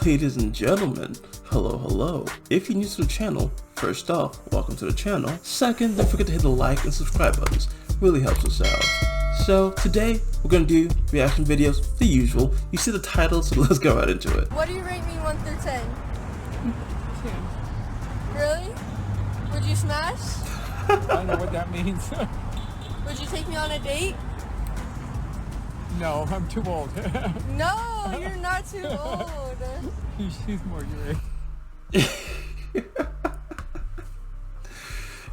Ladies and gentlemen, hello. If you're new to the channel, first off, welcome to the channel. Second, don't forget to hit the like and subscribe buttons. Really helps us out. So today, we're gonna do reaction videos, the usual. You see the title, so let's go right into it. What do you rate me 1 through 10? 10. Really? Would you smash? I don't know what that means. Would you take me on a date? No, I'm too old. No, you're not too old. She's more your age.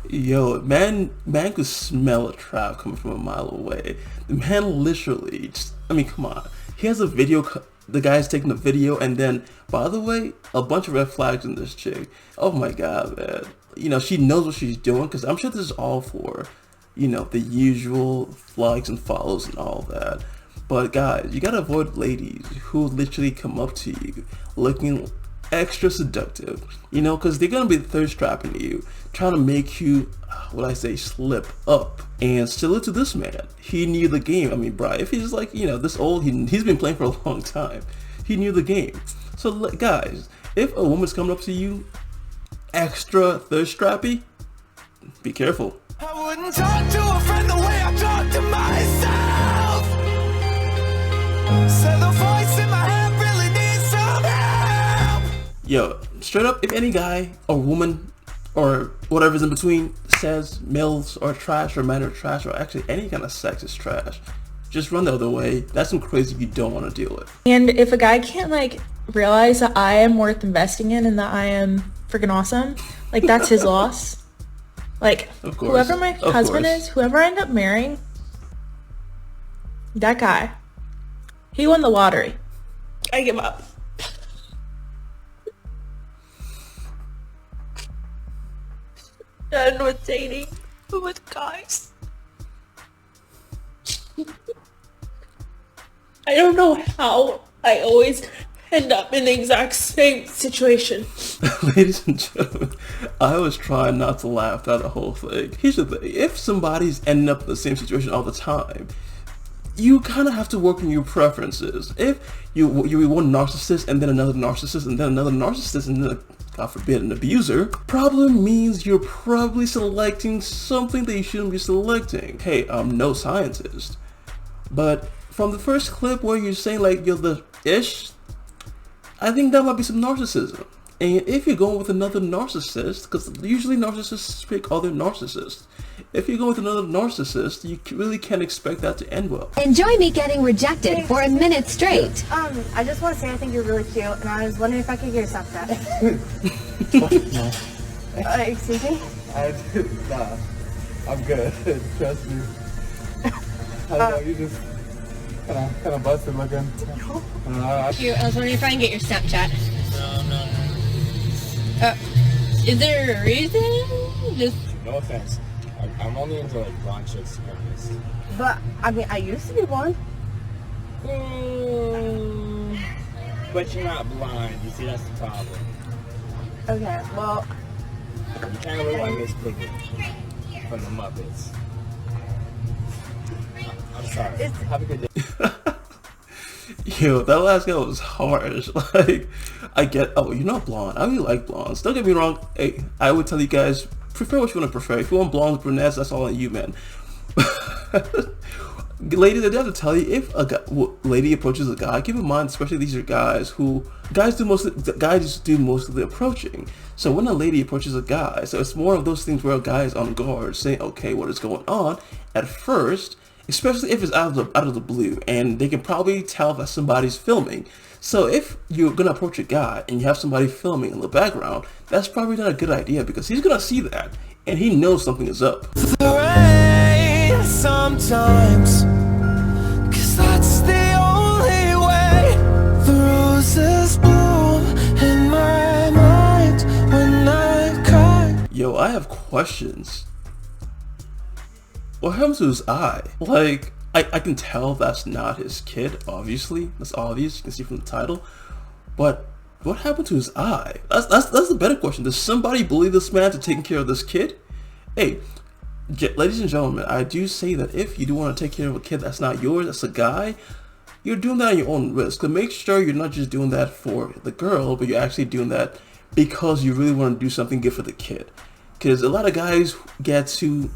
Yo, man could smell a trap coming from a mile away. The man literally just, I mean, come on. He has a video, the guy's taking the video, and then, by the way, a bunch of red flags in this chick. Oh my god, man. You know, she knows what she's doing, because I'm sure this is all for, you know, the usual likes and follows and all that. But guys, you gotta avoid ladies who literally come up to you looking extra seductive, you know, because they're gonna be thirst trapping you, trying to make you, slip up. And salute to this man. He knew the game. I mean, bro, if he's like, you know, this old, he's been playing for a long time. He knew the game. So guys, if a woman's coming up to you extra thirst trappy, be careful. I wouldn't talk to a friend the way I talk to myself. Said the voice in my head really needs some help. Yo, straight up, if any guy or woman or whatever's in between says males are trash or men are trash or actually any kind of sex is trash, just run the other way. That's some crazy you don't want to deal with. And if a guy can't like realize that I am worth investing in and that I am freaking awesome, like that's his loss. Like whoever my husband is, whoever I end up marrying, that guy, he won the lottery. I give up. Done with dating with guys. I don't know how I always end up in the exact same situation. Ladies and gentlemen, I was trying not to laugh at the whole thing. Here's the thing, if somebody's ending up in the same situation all the time, you kind of have to work on your preferences. If you're one narcissist and then another narcissist and then another narcissist and then, God forbid, an abuser, problem means you're probably selecting something that you shouldn't be selecting. Hey, I'm no scientist, but from the first clip where you're saying like you're the ish, I think that might be some narcissism. And if you're going with another narcissist, because usually narcissists pick other narcissists, if you go with another narcissist, you really can't expect that to end well. Enjoy me getting rejected for a minute straight. I just want to say I think you're really cute, and I was wondering if I could get your Snapchat. Excuse me? Nah, I'm good. Trust me. I know you just kind of busted looking. I was wondering if I can get your Snapchat. No. Is there a reason? No offense. I'm only into like blonde chicks, to be honest. But, I mean, I used to be one. But you're not blind. You see, that's the problem. Okay, well... You kind of look like Miss Piggy from the Muppets. I'm sorry. Have a good day. Yo, that last guy was harsh. Like, I get, oh, you're not blonde. I really like blondes. Don't get me wrong. Hey, I would tell you guys, prefer what you want to prefer. If you want blondes, brunettes, that's all on you, man. Ladies, I do have to tell you, if a lady approaches a guy, keep in mind, especially these are guys who, guys do most of the approaching. So when a lady approaches a guy, so it's more of those things where a guy is on guard, saying, okay, what is going on? At first, especially if it's out of the blue, and they can probably tell that somebody's filming. So if you're gonna approach a guy and you have somebody filming in the background, that's probably not a good idea, because he's gonna see that and he knows something is up. The rain sometimes, 'cause that's the only way. The roses bloom in my mind when I cry. Yo, I have questions. What happens to his eye? Like, I can tell that's not his kid, obviously. That's obvious, you can see from the title. But what happened to his eye? That's the better question. Does somebody bully this man to taking care of this kid? Hey, ladies and gentlemen, I do say that if you do want to take care of a kid that's not yours, that's a guy, you're doing that on your own risk. So make sure you're not just doing that for the girl, but you're actually doing that because you really want to do something good for the kid. Because a lot of guys get too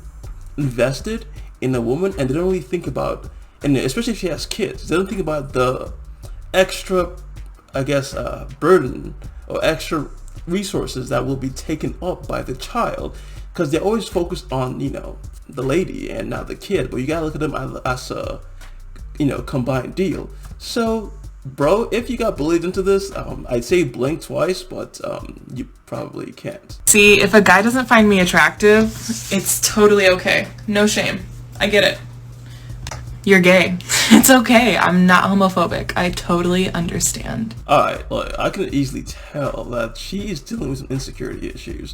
invested in a woman and they don't really think about, and especially if she has kids, they don't think about the extra, I guess, burden or extra resources that will be taken up by the child, because they're always focused on, you know, the lady and not the kid. But you gotta look at them as a, you know, combined deal. So, bro, if you got bullied into this, I'd say blink twice, but you probably can't. See, if a guy doesn't find me attractive, it's totally okay. No shame. I get it. You're gay. It's okay. I'm not homophobic. I totally understand. Alright, look, I can easily tell that she is dealing with some insecurity issues.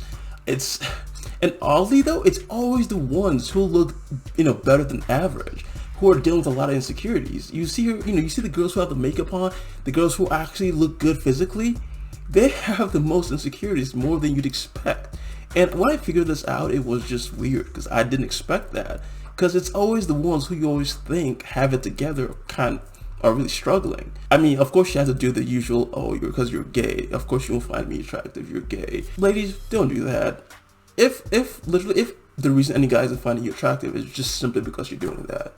And oddly though, it's always the ones who look, you know, better than average, who are dealing with a lot of insecurities. You see her, you know, you see the girls who have the makeup on, the girls who actually look good physically, they have the most insecurities, more than you'd expect. And when I figured this out, it was just weird, because I didn't expect that. Because it's always the ones who you always think have it together kind of are really struggling. I mean, of course you have to do the usual, oh, because you're gay, of course you won't find me attractive, you're gay. Ladies, don't do that. If the reason any guys are finding you attractive is just simply because you're doing that,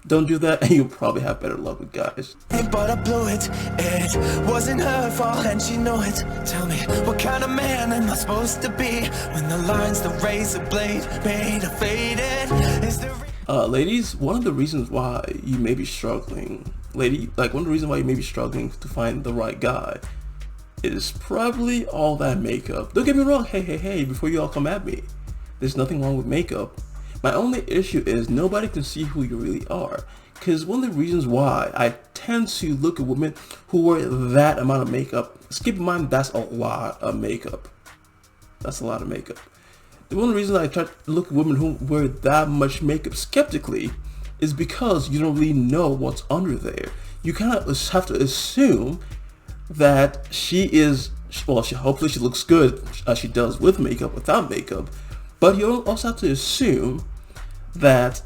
don't do that, and you'll probably have better luck with guys. But I blew it. It wasn't her fault and she knew it. Tell me, what kind of man am I supposed to be when the lines, the razor blade made her faded? Is there ladies, one of the reasons why you may be struggling, one of the reasons why you may be struggling to find the right guy is probably all that makeup. Don't get me wrong, hey, before you all come at me, there's nothing wrong with makeup. My only issue is nobody can see who you really are. Because one of the reasons why I tend to look at women who wear that amount of makeup, keep in mind that's a lot of makeup. That's a lot of makeup. One of the reasons I try to look at women who wear that much makeup skeptically is because you don't really know what's under there. You kind of have to assume that she is, well, hopefully she looks good as she does with makeup, without makeup, but you also have to assume that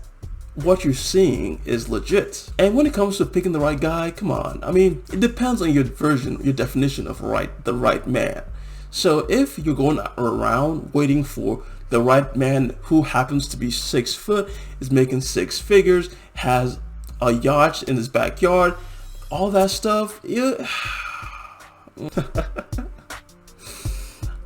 what you're seeing is legit. And when it comes to picking the right guy, come on, I mean, it depends on your definition of the right man. So if you're going around waiting for the right man who happens to be 6 foot, is making 6 figures, has a yacht in his backyard, all that stuff,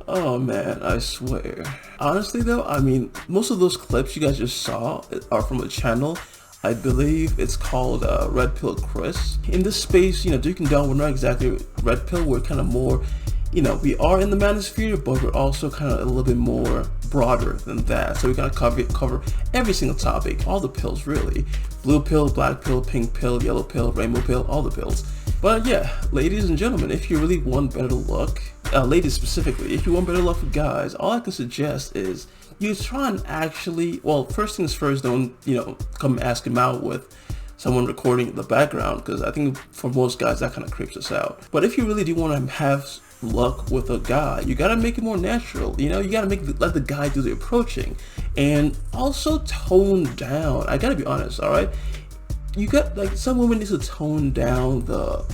oh man, I swear. Honestly though, I mean, most of those clips you guys just saw are from a channel, I believe it's called Red Pill Chris. In this space, you know, dukendon, we're not exactly red pill, we're kind of more, you know, we are in the manosphere, but we're also kind of a little bit more broader than that. So we gotta cover every single topic, all the pills really. Blue pill, black pill, pink pill, yellow pill, rainbow pill, all the pills. But yeah, ladies and gentlemen, if you really want better luck, ladies specifically, if you want better luck with guys, all I can suggest is you try and actually, well, first things first, don't, you know, come ask him out with someone recording in the background, because I think for most guys that kind of creeps us out. But if you really do want to have luck with a guy, you gotta make it more natural. You know, you gotta let the guy do the approaching, and also tone down. I gotta be honest, all right. You got, like, some women need to tone down the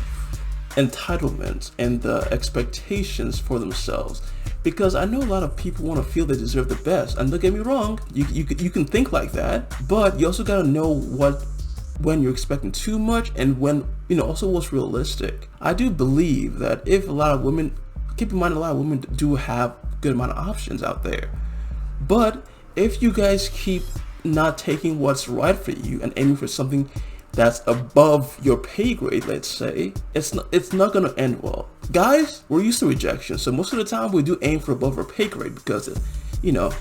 entitlement and the expectations for themselves, because I know a lot of people want to feel they deserve the best. And don't get me wrong, you can think like that, but you also gotta know when you're expecting too much and when, you know, also what's realistic. I do believe that if a lot of women, keep in mind, a lot of women do have a good amount of options out there, but if you guys keep not taking what's right for you and aiming for something that's above your pay grade, let's say, it's not gonna end well. Guys, we're used to rejection, so most of the time we do aim for above our pay grade because, you know,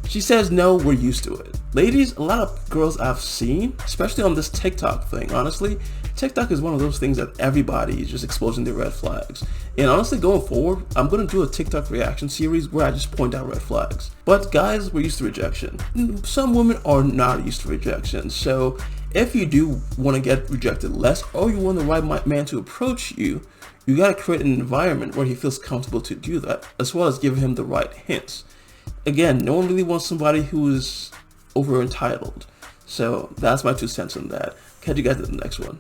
she says no, we're used to it. Ladies, a lot of girls I've seen, especially on this TikTok thing, honestly, TikTok is one of those things that everybody is just exposing their red flags. And honestly, going forward, I'm going to do a TikTok reaction series where I just point out red flags. But guys, we're used to rejection. Some women are not used to rejection. So if you do want to get rejected less, or you want the right man to approach you, you got to create an environment where he feels comfortable to do that, as well as give him the right hints. Again, no one really wants somebody who is over entitled. So that's my 2 cents on that. Catch you guys in the next one.